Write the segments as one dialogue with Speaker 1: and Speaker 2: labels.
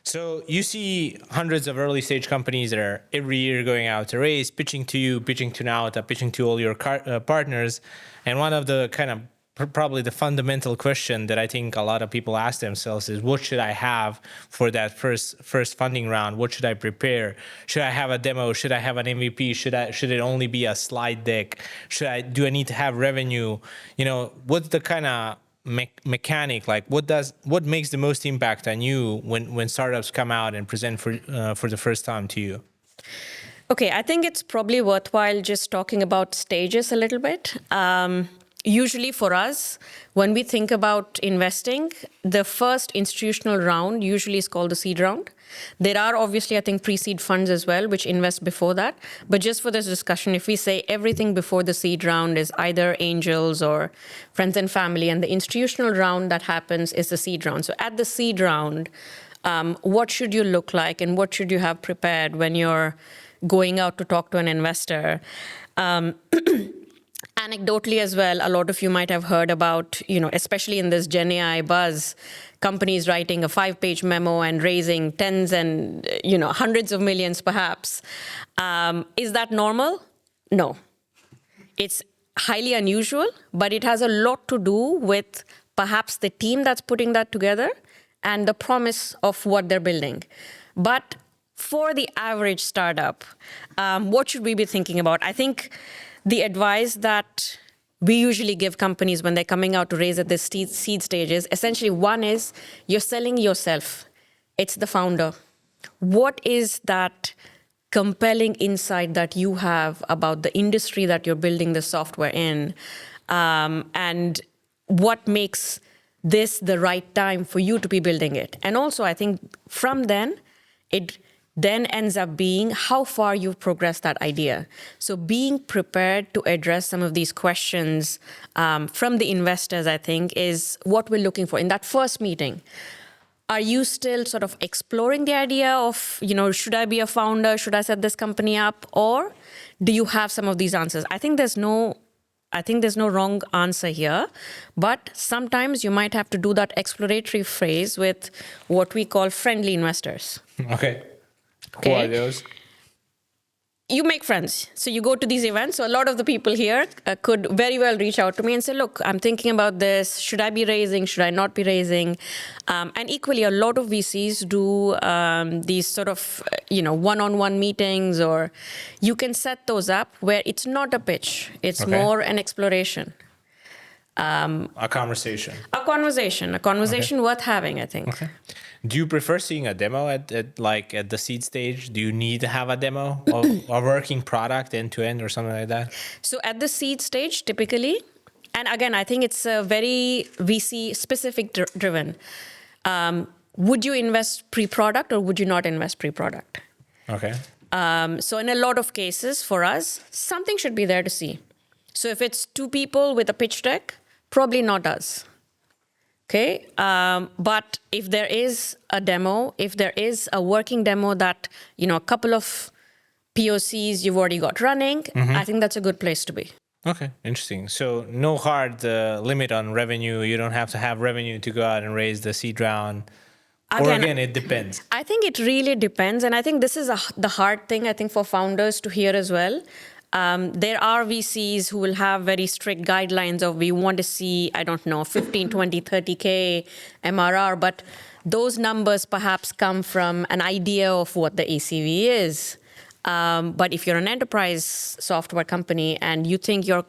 Speaker 1: So you see hundreds of early stage companies that are every year going out to raise, pitching to you, pitching to Nauta, pitching to all your partners. And one of the kind of probably the fundamental question that I think a lot of people ask themselves is, what should I have for that first funding round? What should I prepare? Should I have a demo? Should I have an MVP? Should it only be a slide deck? Do I need to have revenue? What's the kind of mechanic, like what makes the most impact on you when startups come out and present for the first time to you?
Speaker 2: Okay, I think it's probably worthwhile just talking about stages a little bit. Usually for us, when we think about investing, the first institutional round usually is called the seed round. There are obviously, I think, pre-seed funds as well, which invest before that. But just for this discussion, if we say everything before the seed round is either angels or friends and family, and the institutional round that happens is the seed round. So at the seed round, what should you look like and what should you have prepared when you're going out to talk to an investor? Anecdotally as well, a lot of you might have heard about, especially in this Gen AI buzz, companies writing a 5-page memo and raising tens and, hundreds of millions perhaps. Is that normal? No. It's highly unusual, but it has a lot to do with perhaps the team that's putting that together and the promise of what they're building. But for the average startup, what should we be thinking about? I think the advice that we usually give companies when they're coming out to raise at this seed stage is essentially, one is you're selling yourself. It's the founder. What is that compelling insight that you have about the industry that you're building the software in? And what makes this the right time for you to be building it? And also, I think from then, it then ends up being how far you've progressed that idea. So being prepared to address some of these questions from the investors, I think, is what we're looking for in that first meeting. Are you still sort of exploring the idea of, should I be a founder? Should I set this company up? Or do you have some of these answers? I think there's no wrong answer here, but sometimes you might have to do that exploratory phase with what we call friendly investors.
Speaker 1: Okay. Who are those?
Speaker 2: You make friends. So you go to these events. So a lot of the people here could very well reach out to me and say, look, I'm thinking about this. Should I be raising? Should I not be raising? And equally, a lot of VCs do these sort of, one-on-one meetings, or you can set those up where it's not a pitch. It's more an exploration.
Speaker 1: A conversation.
Speaker 2: A conversation worth having, I think.
Speaker 1: Okay. Do you prefer seeing a demo at the seed stage? Do you need to have a demo of a working product end to end or something like that?
Speaker 2: So at the seed stage, typically, and again, I think it's very VC specific driven. Would you invest pre-product or would you not invest pre-product?
Speaker 1: Okay.
Speaker 2: So in a lot of cases for us, something should be there to see. So if it's 2 people with a pitch deck, probably not us. Okay, but if there is a demo, if there is a working demo that, a couple of POCs you've already got running, I think that's a good place to be.
Speaker 1: Okay, interesting. So no hard limit on revenue. You don't have to have revenue to go out and raise the seed round. Again, it depends.
Speaker 2: I think it really depends. And I think this is the hard thing, I think, for founders to hear as well. There are VCs who will have very strict guidelines of we want to see, 15, 20, 30K MRR, but those numbers perhaps come from an idea of what the ACV is. But if you're an enterprise software company and you think your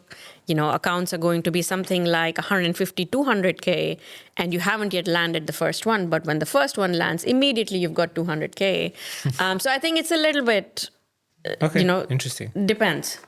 Speaker 2: accounts are going to be something like 150, 200K, and you haven't yet landed the first one, but when the first one lands, immediately you've got 200K. So I think it's a little bit...
Speaker 1: interesting.
Speaker 2: Depends.